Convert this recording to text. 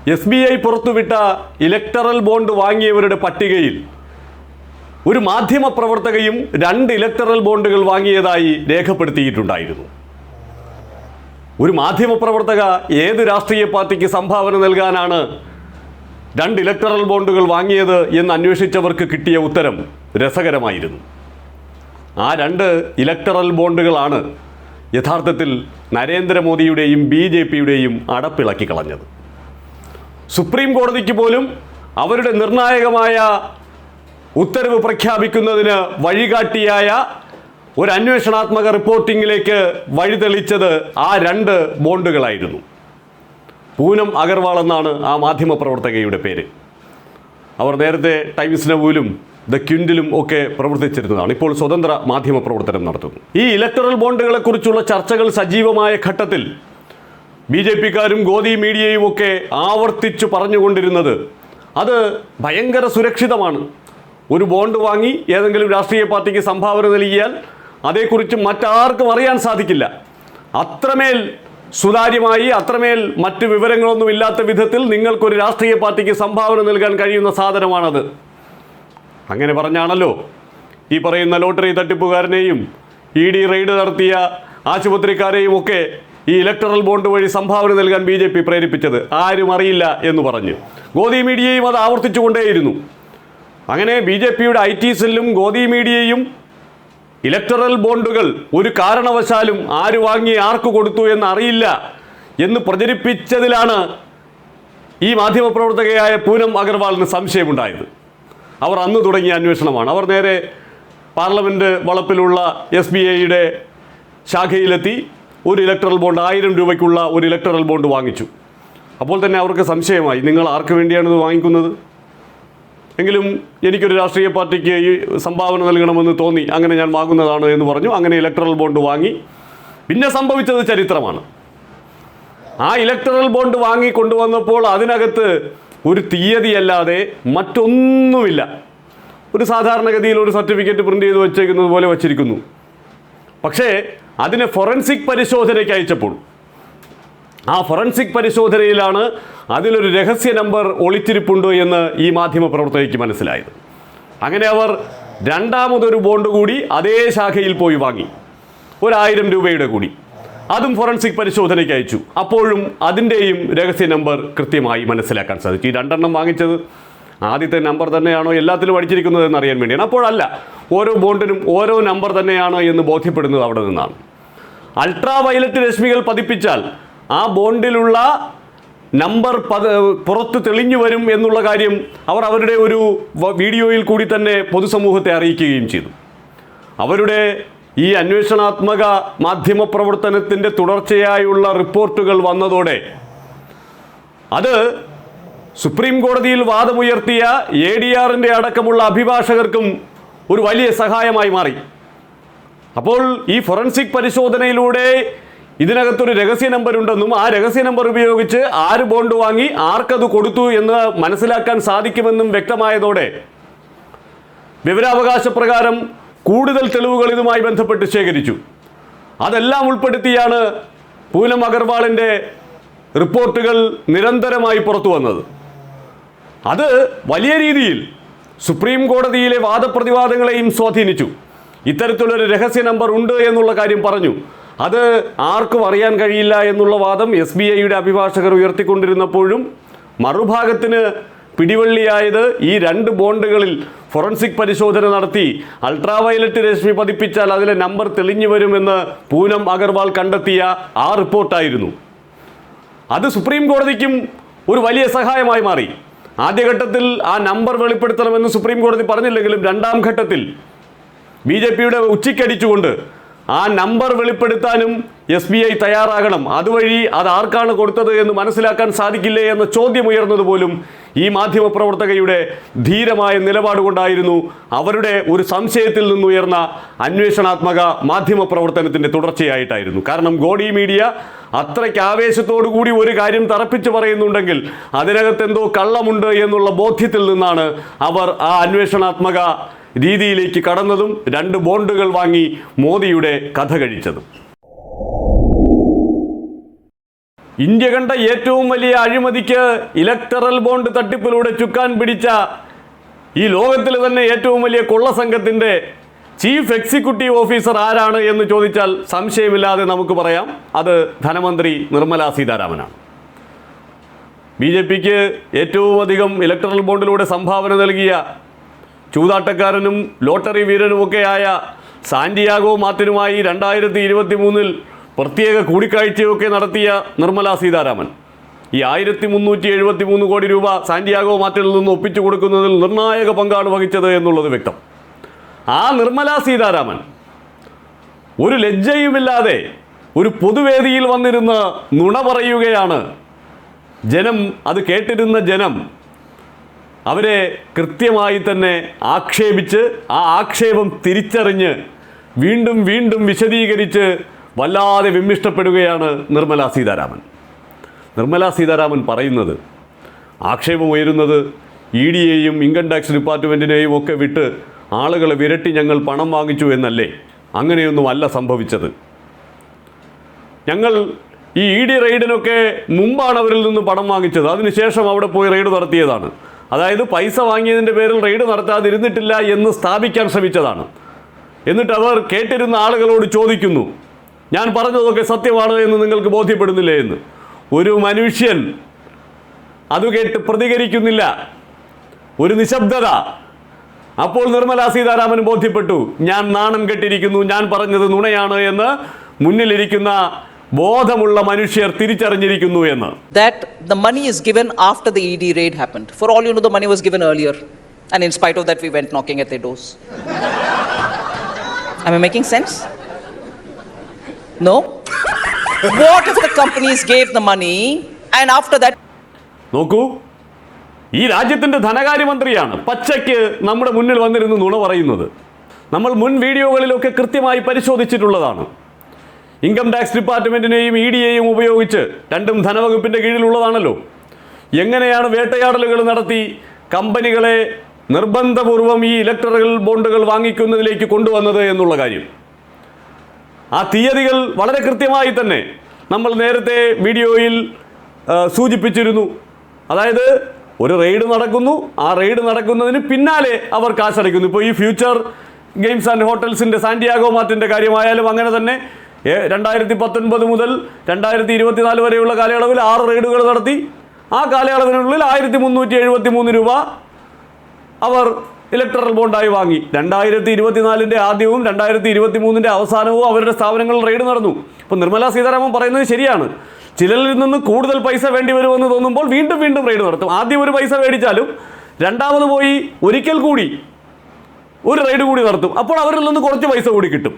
SBI പുറത്തുവിട്ട electoral bond വാങ്ങിയവരുടെ പട്ടികയിൽ ഒരു മാധ്യമ പ്രവർത്തകയും 2 ഇലക്ടറൽ ബോണ്ടുകൾ വാങ്ങിയതായി രേഖപ്പെടുത്തിയിട്ടുണ്ടായിരുന്നു. ഒരു മാധ്യമ പ്രവർത്തക ഏത് രാഷ്ട്രീയ പാർട്ടിക്ക് സംഭാവന നൽകാനാണ് 2 ഇലക്ടറൽ ബോണ്ടുകൾ വാങ്ങിയത് എന്ന് അന്വേഷിച്ചവർക്ക് കിട്ടിയ ഉത്തരം രസകരമായിരുന്നു. ആ 2 ഇലക്ടറൽ ബോണ്ടുകളാണ് യഥാർത്ഥത്തിൽ നരേന്ദ്രമോദിയുടെയും BJPയുടെയും അടപ്പിളക്കി കളഞ്ഞത്. സുപ്രീം കോടതിക്ക് പോലും അവരുടെ നിർണായകമായ ഉത്തരവ് പ്രഖ്യാപിക്കുന്നതിന് വഴികാട്ടിയായ ഒരു അന്വേഷണാത്മക റിപ്പോർട്ടിങ്ങിലേക്ക് വഴിതെളിച്ചത് ആ 2 ബോണ്ടുകളായിരുന്നു. പൂനം അഗർവാൾ എന്നാണ് ആ മാധ്യമ പ്രവർത്തകയുടെ പേര്. അവർ നേരത്തെ ടൈംസ് നൗവിലും ദ ക്വിൻറ്റിലും ഒക്കെ പ്രവർത്തിച്ചിരുന്നതാണ്. ഇപ്പോൾ സ്വതന്ത്ര മാധ്യമ പ്രവർത്തനം നടത്തുന്നു. ഈ ഇലക്ടറൽ ബോണ്ടുകളെക്കുറിച്ചുള്ള ചർച്ചകൾ സജീവമായ ഘട്ടത്തിൽ BJPക്കാരും ഗോദി മീഡിയയും ഒക്കെ ആവർത്തിച്ചു പറഞ്ഞുകൊണ്ടിരുന്നത് അത് ഭയങ്കര സുരക്ഷിതമാണ്. ഒരു ബോണ്ട് വാങ്ങി ഏതെങ്കിലും രാഷ്ട്രീയ പാർട്ടിക്ക് സംഭാവന നൽകിയാൽ അതേക്കുറിച്ച് മറ്റാർക്കും അറിയാൻ സാധിക്കില്ല. അത്രമേൽ സുതാര്യമായി, അത്രമേൽ മറ്റ് വിവരങ്ങളൊന്നും ഇല്ലാത്ത വിധത്തിൽ നിങ്ങൾക്കൊരു രാഷ്ട്രീയ പാർട്ടിക്ക് സംഭാവന നൽകാൻ കഴിയുന്ന സാധനമാണത്. അങ്ങനെ പറഞ്ഞാണല്ലോ ഈ പറയുന്ന ലോട്ടറി തട്ടിപ്പുകാരനെയും ED റെയ്ഡ് നടത്തിയ ആശുപത്രിക്കാരെയും ഒക്കെ ഈ ഇലക്ടറൽ ബോണ്ട് വഴി സംഭാവന നൽകാൻ BJP പ്രേരിപ്പിച്ചത്. ആരും അറിയില്ല എന്ന് പറഞ്ഞു ഗോദി മീഡിയയും അത് ആവർത്തിച്ചുകൊണ്ടേയിരുന്നു. അങ്ങനെ BJPയുടെ IT സെല്ലും ഗോദി മീഡിയയും ഇലക്ടറൽ ബോണ്ടുകൾ ഒരു കാരണവശാലും ആര് വാങ്ങി ആർക്ക് കൊടുത്തു എന്ന് അറിയില്ല എന്ന് പ്രചരിപ്പിച്ചതിലാണ് ഈ മാധ്യമപ്രവർത്തകയായ പൂനം അഗർവാളിന് സംശയമുണ്ടായത്. അവർ അന്ന് തുടങ്ങിയ അന്വേഷണമാണ്. അവർ നേരെ പാർലമെൻറ്റ് വളപ്പിലുള്ള SBIയുടെ ശാഖയിലെത്തി ഒരു ഇലക്ടറൽ ബോണ്ട് 1000 രൂപയ്ക്കുള്ള ഒരു ഇലക്ടറൽ ബോണ്ട് വാങ്ങിച്ചു. അപ്പോൾ തന്നെ അവർക്ക് സംശയമായി, നിങ്ങൾ ആർക്ക് വേണ്ടിയാണ് ഇത് വാങ്ങിക്കുന്നത്? എങ്കിലും എനിക്കൊരു രാഷ്ട്രീയ പാർട്ടിക്ക് ഈ സംഭാവന നൽകണമെന്ന് തോന്നി, അങ്ങനെ ഞാൻ വാങ്ങുന്നതാണ് എന്ന് പറഞ്ഞു. അങ്ങനെ ഇലക്ടറൽ ബോണ്ട് വാങ്ങി. പിന്നെ സംഭവിച്ചത് ചരിത്രമാണ്. ആ ഇലക്ടറൽ ബോണ്ട് വാങ്ങി കൊണ്ടുവന്നപ്പോൾ അതിനകത്ത് ഒരു തീയതിയല്ലാതെ മറ്റൊന്നുമില്ല. ഒരു സാധാരണഗതിയിൽ ഒരു സർട്ടിഫിക്കറ്റ് പ്രിൻ്റ് ചെയ്ത് വെച്ചേക്കുന്നത് പോലെ വച്ചിരിക്കുന്നു. പക്ഷേ അതിനെ ഫോറൻസിക് പരിശോധനയ്ക്ക് അയച്ചപ്പോൾ ആ ഫോറൻസിക് പരിശോധനയിലാണ് അതിലൊരു രഹസ്യ നമ്പർ ഒളിച്ചിരിപ്പുണ്ട് എന്ന് ഈ മാധ്യമ പ്രവർത്തകയ്ക്ക് മനസ്സിലായത്. അങ്ങനെ അവർ രണ്ടാമതൊരു ബോണ്ട് കൂടി അതേ ശാഖയിൽ പോയി വാങ്ങി, 1000 രൂപയുടെ കൂടി. അതും ഫോറൻസിക് പരിശോധനയ്ക്ക് അയച്ചു. അപ്പോഴും അതിൻ്റെയും രഹസ്യ നമ്പർ കൃത്യമായി മനസ്സിലാക്കാൻ സാധിച്ചു. ഈ 2 എണ്ണം വാങ്ങിച്ചത് ആദ്യത്തെ നമ്പർ തന്നെയാണോ എല്ലാത്തിലും അടിച്ചിരിക്കുന്നത് എന്നറിയാൻ വേണ്ടിയാണ്. അപ്പോഴല്ല, ഓരോ ബോണ്ടിനും ഓരോ നമ്പർ തന്നെയാണ് എന്ന് ബോധ്യപ്പെടുന്നത് അവിടെ നിന്നാണ്. അൾട്രാ വയലറ്റ് രശ്മികൾ പതിപ്പിച്ചാൽ ആ ബോണ്ടിലുള്ള നമ്പർ പുറത്ത് തെളിഞ്ഞു വരും എന്നുള്ള കാര്യം അവർ അവരുടെ ഒരു വീഡിയോയിൽ കൂടി തന്നെ പൊതുസമൂഹത്തെ അറിയിക്കുകയും ചെയ്തു. അവരുടെ ഈ അന്വേഷണാത്മക മാധ്യമ പ്രവർത്തനത്തിൻ്റെ തുടർച്ചയായുള്ള റിപ്പോർട്ടുകൾ വന്നതോടെ അത് സുപ്രീം കോടതിയിൽ വാദമുയർത്തിയ ADRൻ്റെ അടക്കമുള്ള അഭിഭാഷകർക്കും ഒരു വലിയ സഹായമായി മാറി. അപ്പോൾ ഈ ഫോറൻസിക് പരിശോധനയിലൂടെ ഇതിനകത്തൊരു രഹസ്യ നമ്പർ ഉണ്ടെന്നും ആ രഹസ്യ നമ്പർ ഉപയോഗിച്ച് ആര് ബോണ്ട് വാങ്ങി ആർക്കത് കൊടുത്തു എന്ന് മനസ്സിലാക്കാൻ സാധിക്കുമെന്നും വ്യക്തമായതോടെ വിവരാവകാശ പ്രകാരം കൂടുതൽ തെളിവുകൾ ഇതുമായി ബന്ധപ്പെട്ട് ശേഖരിച്ചു. അതെല്ലാം ഉൾപ്പെടുത്തിയാണ് പൂനം അഗർവാളിൻ്റെ റിപ്പോർട്ടുകൾ നിരന്തരമായി പുറത്തു വന്നത്. അത് വലിയ രീതിയിൽ സുപ്രീം കോടതിയിലെ വാദപ്രതിവാദങ്ങളെയും സ്വാധീനിച്ചു. ഇത്തരത്തിലൊരു രഹസ്യ നമ്പർ ഉണ്ട് എന്നുള്ള കാര്യം പറഞ്ഞു. അത് ആർക്കും അറിയാൻ കഴിയില്ല എന്നുള്ള വാദം SBIയുടെ അഭിഭാഷകർ ഉയർത്തിക്കൊണ്ടിരുന്നപ്പോഴും മറുഭാഗത്തിന് പിടിവള്ളിയായത് ഈ 2 ബോണ്ടുകളിൽ ഫോറൻസിക് പരിശോധന നടത്തി അൾട്രാവയലറ്റ് രശ്മി പതിപ്പിച്ചാൽ അതിലെ നമ്പർ തെളിഞ്ഞു വരുമെന്ന് പൂനം അഗർവാൾ കണ്ടെത്തിയ ആ റിപ്പോർട്ടായിരുന്നു. അത് സുപ്രീം കോടതിക്കും ഒരു വലിയ സഹായമായി മാറി. ആദ്യഘട്ടത്തിൽ ആ നമ്പർ വെളിപ്പെടുത്തണമെന്ന് സുപ്രീം കോടതി പറഞ്ഞില്ലെങ്കിലും 2ാം ഘട്ടത്തിൽ BJPയുടെ ഉച്ചിക്കടിച്ചുകൊണ്ട് ആ നമ്പർ വെളിപ്പെടുത്താനും SBI തയ്യാറാകണം, അതുവഴി അത് ആർക്കാണ് കൊടുത്തത് എന്ന് മനസ്സിലാക്കാൻ സാധിക്കില്ലേ എന്ന ചോദ്യം ഉയർന്നത് പോലും ഈ മാധ്യമപ്രവർത്തകയുടെ ധീരമായ നിലപാട് കൊണ്ടായിരുന്നു. അവരുടെ ഒരു സംശയത്തിൽ നിന്നുയർന്ന അന്വേഷണാത്മക മാധ്യമ പ്രവർത്തനത്തിൻ്റെ തുടർച്ചയായിട്ടായിരുന്നു. കാരണം ഗോഡി മീഡിയ അത്രയ്ക്ക് ആവേശത്തോടു കൂടി ഒരു കാര്യം തറപ്പിച്ച് പറയുന്നുണ്ടെങ്കിൽ അതിനകത്ത് എന്തോ കള്ളമുണ്ട് എന്നുള്ള ബോധ്യത്തിൽ നിന്നാണ് അവർ ആ അന്വേഷണാത്മക രീതിയിലേക്ക് കടന്നതും 2 ബോണ്ടുകൾ വാങ്ങി മോദിയുടെ കഥ കഴിച്ചതും. ഇന്ത്യ കണ്ട ഏറ്റവും വലിയ അഴിമതിക്ക് ഇലക്ടറൽ ബോണ്ട് തട്ടിപ്പിലൂടെ ചുക്കാൻ പിടിച്ച ഈ ലോകത്തിലെ തന്നെ ഏറ്റവും വലിയ കൊള്ളസംഘത്തിൻ്റെ ചീഫ് എക്സിക്യൂട്ടീവ് ഓഫീസർ ആരാണ് എന്ന് ചോദിച്ചാൽ സംശയമില്ലാതെ നമുക്ക് പറയാം, അത് ധനമന്ത്രി നിർമ്മലാ സീതാരാമനാണ്. BJPക്ക് ഏറ്റവും അധികം ഇലക്ടറൽ ബോണ്ടിലൂടെ സംഭാവന നൽകിയ ചൂതാട്ടക്കാരനും ലോട്ടറി വീരനുമൊക്കെയായ സാന്റിയാഗോ മാർട്ടിനുമായി 2023 പ്രത്യേക കൂടിക്കാഴ്ചയൊക്കെ നടത്തിയ നിർമ്മലാ സീതാരാമൻ ഈ 1373 കോടി രൂപ സാന്റിയാഗോ മാർട്ടിനിൽ നിന്ന് ഒപ്പിച്ചു കൊടുക്കുന്നതിൽ നിർണായക പങ്കാണ് വഹിച്ചത് എന്നുള്ളത് വ്യക്തം. ആ നിർമ്മലാ സീതാരാമൻ ഒരു ലജ്ജയുമില്ലാതെ ഒരു പൊതുവേദിയിൽ വന്നിരുന്ന് നുണ പറയുകയാണ്. ജനം അത് കേട്ടിരുന്ന ജനം അവരെ കൃത്യമായി തന്നെ ആക്ഷേപിച്ച് ആ ആക്ഷേപം തിരിച്ചറിഞ്ഞ് വീണ്ടും വീണ്ടും വിശദീകരിച്ച് വല്ലാതെ വിമ്മിഷ്ടപ്പെടുകയാണ് നിർമ്മലാ സീതാരാമൻ. നിർമ്മലാ സീതാരാമൻ പറയുന്നത്, ആക്ഷേപം ഉയരുന്നത് ED യെയും ഇൻകം ടാക്സ് ഡിപ്പാർട്ട്മെൻറ്റിനെയും ഒക്കെ വിട്ട് ആളുകളെ വിരട്ടി ഞങ്ങൾ പണം വാങ്ങിച്ചു എന്നല്ലേ? അങ്ങനെയൊന്നുമല്ല സംഭവിച്ചത്. ഞങ്ങൾ ഈ ED റെയ്ഡിനൊക്കെ മുമ്പാണ് അവരിൽ നിന്ന് പണം വാങ്ങിച്ചത്, അതിനുശേഷം അവിടെ പോയി റെയ്ഡ് നടത്തിയതാണ്. അതായത് പൈസ വാങ്ങിയതിൻ്റെ പേരിൽ റെയ്ഡ് നടത്താതിരുന്നിട്ടില്ല എന്ന് സ്ഥാപിക്കാൻ ശ്രമിച്ചതാണ്. എന്നിട്ട് അവർ കേട്ടിരുന്ന ആളുകളോട് ചോദിക്കുന്നു, ഞാൻ പറഞ്ഞതൊക്കെ സത്യമാണ് എന്ന് നിങ്ങൾക്ക് ബോധ്യപ്പെടുന്നില്ലേ എന്ന്. ഒരു മനുഷ്യൻ അത് കേട്ട് പ്രതികരിക്കുന്നില്ല, ഒരു നിശബ്ദത. അപ്പോൾ നിർമ്മലാ സീതാരാമൻ ബോധ്യപ്പെട്ടു, ഞാൻ നാണം കെട്ടിരിക്കുന്നു, ഞാൻ പറഞ്ഞത് നുണയാണ് എന്ന് മുന്നിലിരിക്കുന്ന ബോധമുള്ള മനുഷ്യർ തിരിച്ചറിഞ്ഞിരിക്കുന്നു എന്ന്. That the money is given after the ED raid happened. For all you know, the money was given earlier, and in spite of that, we went knocking at their doors. Am I making sense? No? What if the companies gave the money and after that? നോക്കൂ, ഈ രാജ്യത്തിൻ്റെ ധനകാര്യമന്ത്രിയാണ് പച്ചയ്ക്ക് നമ്മുടെ മുന്നിൽ വന്നിരുന്ന് നുണ പറയുന്നത്. നമ്മൾ മുൻ വീഡിയോകളിലൊക്കെ കൃത്യമായി പരിശോധിച്ചിട്ടുള്ളതാണ്. ഇൻകം ടാക്സ് ഡിപ്പാർട്ട്മെൻറ്റിനെയും ED യെയും ഉപയോഗിച്ച്, രണ്ടും ധനവകുപ്പിൻ്റെ കീഴിലുള്ളതാണല്ലോ, എങ്ങനെയാണ് വേട്ടയാടലുകൾ നടത്തി കമ്പനികളെ നിർബന്ധപൂർവം ഈ ഇലക്ടറൽ ബോണ്ടുകൾ വാങ്ങിക്കുന്നതിലേക്ക് കൊണ്ടുവന്നത് എന്നുള്ള കാര്യം. ആ തീയതികൾ വളരെ കൃത്യമായി തന്നെ നമ്മൾ നേരത്തെ വീഡിയോയിൽ സൂചിപ്പിച്ചിരുന്നു. അതായത് ഒരു റെയ്ഡ് നടക്കുന്നു, ആ റെയ്ഡ് നടക്കുന്നതിന് പിന്നാലെ അവർ കാശടയ്ക്കുന്നു. ഇപ്പോൾ ഈ ഫ്യൂച്ചർ ഗെയിംസ് ആൻഡ് ഹോട്ടൽസിൻ്റെ സാന്റിയാഗോ മാർട്ടിൻ്റെ കാര്യമായാലും അങ്ങനെ തന്നെ 2019 മുതൽ 2024 വരെയുള്ള കാലയളവിൽ 6 റെയ്ഡുകൾ നടത്തി. ആ കാലയളവിനുള്ളിൽ 1373 രൂപ അവർ ഇലക്ടറൽ ബോണ്ടായി വാങ്ങി. 2024 ആദ്യവും 2023 അവസാനവും അവരുടെ സ്ഥാപനങ്ങളിൽ റെയ്ഡ് നടന്നു. അപ്പോൾ നിർമ്മലാ സീതാരാമൻ പറയുന്നത് ശരിയാണ്. ചിലരിൽ നിന്ന് കൂടുതൽ പൈസ വേണ്ടി വരുമെന്ന് തോന്നുമ്പോൾ വീണ്ടും വീണ്ടും റെയ്ഡ് നടത്തും. ആദ്യം ഒരു പൈസ മേടിച്ചാലും രണ്ടാമത് പോയി ഒരിക്കൽ കൂടി ഒരു റെയ്ഡ് കൂടി നടത്തും. അപ്പോൾ അവരിൽ നിന്ന് കുറച്ച് പൈസ കൂടി കിട്ടും.